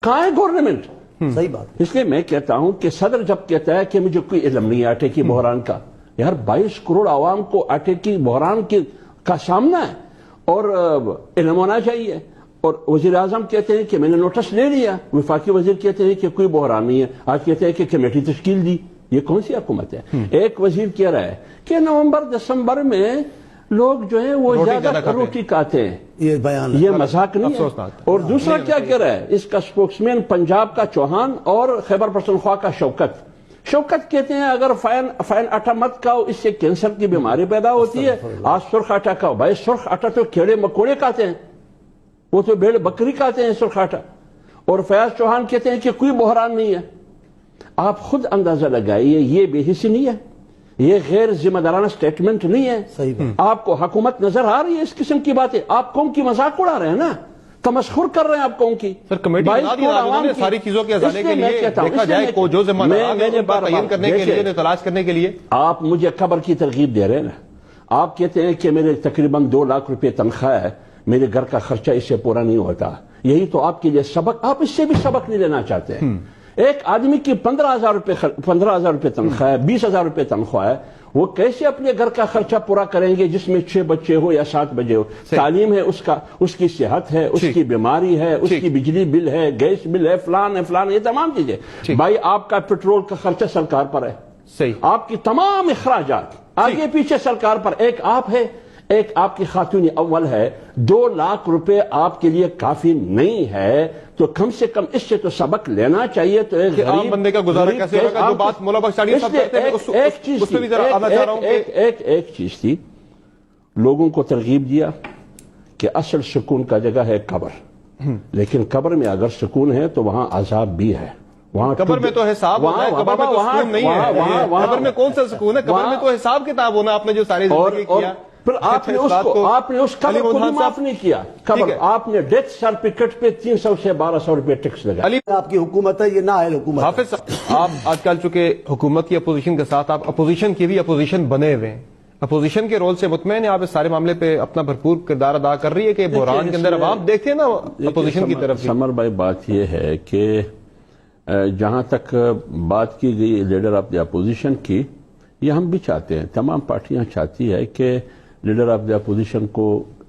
کہاں ہے گورنمنٹ؟ صحیح بات. اس لیے میں کہتا ہوں کہ صدر جب کہتا ہے کہ مجھے کوئی علم نہیں ہے آٹے کی بحران کا، یار 22 کروڑ عوام کو آٹے کی بحران کا سامنا ہے اور علم ہونا چاہیے. اور وزیر اعظم کہتے ہیں کہ میں نے نوٹس لے لیا، وفاقی وزیر کہتے ہیں کہ کوئی بحران نہیں ہے، آج کہتے ہیں کہ کمیٹی تشکیل دی. یہ کون سی حکومت ہے؟ ایک وزیر کہہ رہا ہے کہ نومبر دسمبر میں لوگ جو ہیں وہ زیادہ روٹی کھاتے ہیں. یہ بیان یہ مذاق نہیں ہے. اور دوسرا کیا کہہ رہا ہے اس کا اسپوکسمین پنجاب کا چوہان اور خیبر پختونخوا کا شوکت کہتے ہیں اگر فائن آٹا مت کھاؤ اس سے کینسر کی بیماری پیدا ہوتی ہے. آج سرخ آٹا کھاؤ. بھائی سرخ آٹا تو کیڑے مکوڑے کھاتے ہیں، وہ تو بھیڑ بکری کھاتے ہیں سرخ آٹا. اور فیاض چوہان کہتے ہیں کہ کوئی بحران نہیں ہے. آپ خود اندازہ لگائیے، یہ بے حسی نہیں ہے، یہ غیر ذمہ دارانہ سٹیٹمنٹ نہیں ہے. صحیح بات. آپ کو حکومت نظر آ رہی ہے اس قسم کی باتیں؟ آپ قوم کی مذاق اڑا رہے ہیں نا، تمسخر کر رہے ہیں آپ قوم کی. سر کمیٹی بنا دی انہوں نے ساری چیزوں کے ازالے کے لیے، دیکھا جائے کو جو ذمہ دار ہیں ان پر تعین کرنے کے لیے، تلاش کرنے کے لیے. آپ مجھے قبر کی ترغیب دے رہے ہیں نا. آپ کہتے ہیں کہ میرے تقریباً 2 لاکھ روپے تنخواہ ہے، میرے گھر کا خرچہ اس سے پورا نہیں ہوتا. یہی تو آپ کے لیے سبق، آپ اس سے بھی سبق نہیں لینا چاہتے ہیں. ایک آدمی کی 15,000 روپے تنخواہ ہے، 20,000 روپے تنخواہ ہے، وہ کیسے اپنے گھر کا خرچہ پورا کریں گے جس میں 6 بچے ہو یا 7 بچے ہو؟ تعلیم ہے اس کی صحت ہے، اس کی بیماری ہے، اس کی بجلی بل ہے، گیس بل ہے، فلان یہ تمام چیزیں. بھائی آپ کا پیٹرول کا خرچہ سرکار پر ہے، آپ کی تمام اخراجات آگے پیچھے سرکار پر. ایک آپ ہے، ایک آپ کی خاتون اول ہے. 2 لاکھ روپے آپ کے لیے کافی نہیں ہے تو کم سے کم اس سے تو سبق لینا چاہیے. تو ایک عام بندے کا گزارا کیسے ہوگا؟ جو بات مولا بخش صاحب کرتے ہیں اس پہ بھی ذرا آنا چاہ رہا ہوں کہ ایک چیز تھی، لوگوں کو ترغیب دیا کہ اصل سکون کا جگہ ہے قبر، لیکن قبر میں اگر سکون ہے تو وہاں عذاب بھی ہے. وہاں قبر میں تو حساب ہونا ہے، قبر میں تو سکون نہیں ہے. قبر میں کون سا سکون ہے؟ قبر میں تو حساب کتاب ہونا. آپ نے جو ساری زندگی کیا، پھر آپ نے اس قبر کو بھی معاف نہیں کیا. قبر آپ نے ڈیتھ سرٹیفکیٹ پہ 300 سے 1200 روپے ٹیکس لگا. آپ کی حکومت ہے، یہ نااہل حکومت. حافظ صاحب، آپ آج کل چونکہ حکومت کی اپوزیشن کے ساتھ آپ اپوزیشن کی بھی اپوزیشن بنے ہوئے ہیں، اپوزیشن کے رول سے مطمئن ہیں آپ؟ اس سارے معاملے پہ اپنا بھرپور کردار ادا کر رہی ہے کہ بحران کے اندر عوام دیکھتے ہیں نا اپوزیشن کی طرف. سمر بھائی بات یہ ہے کہ جہاں تک بات کی گئی لیڈر آف دی اپوزیشن کی، یہ ہم بھی چاہتے ہیں، تمام پارٹیاں چاہتی ہے کہ لیڈر آف دی اپوزیشن کو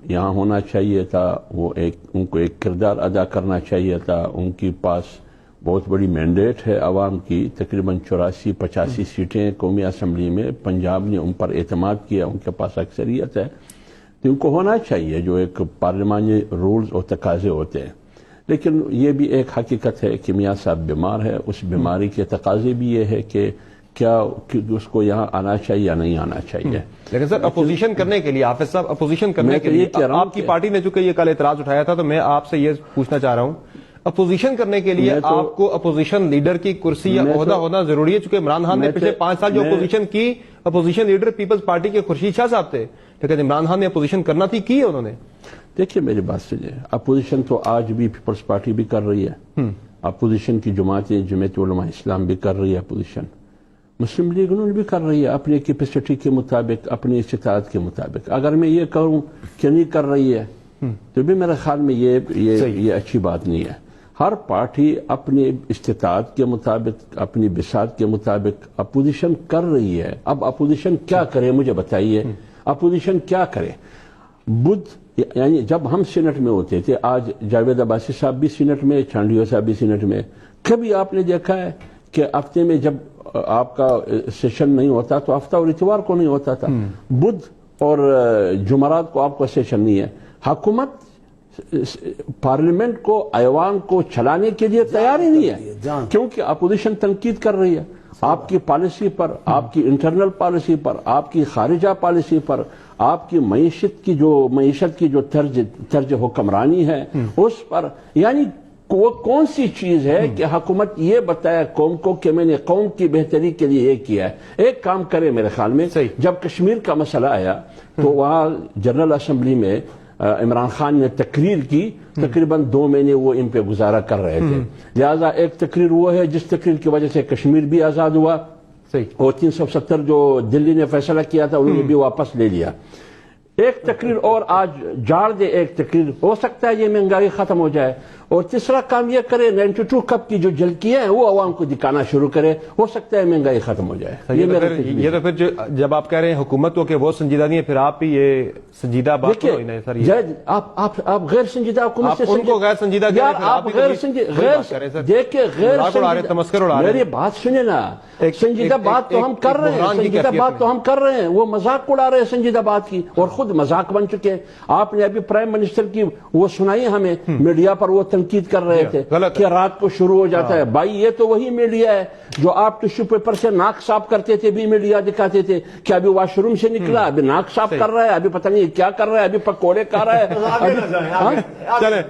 یہاں ہونا چاہیے تھا، وہ ان کو ایک کردار ادا کرنا چاہیے تھا. ان کی پاس بہت بڑی مینڈیٹ ہے عوام کی، تقریباً 84-85 سیٹیں قومی اسمبلی میں. پنجاب نے ان پر اعتماد کیا، ان کے پاس اکثریت ہے، تو ان کو ہونا چاہیے جو ایک پارلیمانی رولز اور تقاضے ہوتے ہیں. لیکن یہ بھی ایک حقیقت ہے کہ میاں صاحب بیمار ہے، اس بیماری کے تقاضے بھی یہ ہے کہ کیا اس کو یہاں آنا چاہیے یا نہیں آنا چاہیے. لیکن سر اپوزیشن کرنے کے لیے، حافظ صاحب اپوزیشن کرنے کے لیے آپ کی پارٹی نے چونکہ یہ کل اعتراض اٹھایا تھا، تو میں آپ سے یہ پوچھنا چاہ رہا ہوں، اپوزیشن کرنے کے لیے آپ کو اپوزیشن لیڈر کی کرسی یا عہدہ ہونا ضروری ہے؟ چونکہ عمران خان نے پچھلے 5 سال جو اپوزیشن کی، اپوزیشن لیڈر پیپلز پارٹی کے خورشید شاہ صاحب تھے، لیکن عمران خان نے اپوزیشن کرنا تھی، کی ہے انہوں نے. دیکھیے میری بات سنیے، اپوزیشن تو آج بھی پیپلز پارٹی بھی کر رہی ہے، اپوزیشن کی جماعتیں جمعیت علماء اسلام بھی کر رہی ہے، اپوزیشن مسلم لیگ انہوں نے بھی کر رہی ہے اپنی کیپیسٹی کے مطابق، اپنی استطاعت کے مطابق. اگر میں یہ کہوں کہ نہیں کر رہی ہے تو بھی میرے خیال میں یہ اچھی بات نہیں ہے. ہر پارٹی اپنی استطاعت کے مطابق، اپنی بساط کے مطابق اپوزیشن کر رہی ہے. اب اپوزیشن کیا کرے مجھے بتائیے، اپوزیشن کیا کرے؟ یعنی جب ہم سینٹ میں ہوتے تھے، آج جاوید عباسی صاحب بھی سینٹ میں، چانڈیو صاحب بھی سینٹ میں، کبھی آپ نے دیکھا ہے کہ ہفتے میں جب آپ کا سیشن نہیں ہوتا تو ہفتہ اور اتوار کو نہیں ہوتا تھا، بدھ اور جمعرات کو آپ کا سیشن نہیں ہے. حکومت پارلیمنٹ کو، ایوان کو چلانے کے لیے تیار ہی نہیں ہے، کیونکہ اپوزیشن تنقید کر رہی ہے آپ کی پالیسی پر، آپ کی انٹرنل پالیسی پر، آپ کی خارجہ پالیسی پر، آپ کی معیشت کی جو طرز حکمرانی ہے اس پر. یعنی وہ کون سی چیز ہے کہ حکومت یہ بتایا قوم کو کہ میں نے قوم کی بہتری کے لیے یہ کیا ہے. ایک کام کرے میرے خیال میں، جب کشمیر کا مسئلہ آیا تو وہاں جنرل اسمبلی میں عمران خان نے تقریر کی، تقریباً 2 مہینے وہ ان پہ گزارا کر رہے تھے. لہذا ایک تقریر وہ ہے جس تقریر کی وجہ سے کشمیر بھی آزاد ہوا، اور 370 جو دلی نے فیصلہ کیا تھا انہوں نے بھی واپس لے لیا. ایک تقریر اور آج جاڑ دے، ایک تقریر ہو سکتا ہے یہ مہنگائی ختم ہو جائے. اور تیسرا کام یہ کرے 92 کپ کی جو جھلکیاں ہیں وہ عوام کو دکھانا شروع کرے، ہو سکتا ہے مہنگائی ختم ہو جائے۔ یہ تو پھر جب آپ کہہ رہے ہیں حکومت کو کہ وہ سنجیدہ نہیں ہے، پھر آپ بھی یہ سنجیدہ بات ہوئی نا سر۔ آپ غیر سنجیدہ حکومت سے ان کو غیر سنجیدہ یار آپ غیر سنجیدہ دیکھیں، غیر سنجیدہ میری بات سنیں نا، سنجیدہ بات تو ہم کر رہے ہیں، سنجیدہ بات تو ہم کر رہے ہیں، وہ مذاق اڑا رہے ہیں سنجیدہ بات کی اور خود مذاق بن چکے ہیں۔ آپ نے ابھی پرائم منسٹر کی وہ سنائی ہمیں، میڈیا پر وہ تنقید کر رہے تھے کہ رات کو شروع ہو جاتا ہے۔ بھائی یہ تو وہی میڈیا ہے جو آپ ٹشو پیپر سے ناک صاف کرتے تھے بھی میڈیا دکھاتے تھے کہ ابھی واش روم سے نکلا، ابھی ناک صاف کر رہا ہے، ابھی پتہ نہیں کیا کر رہا ہے، ابھی پکوڑے کھا رہا ہے۔ چلیں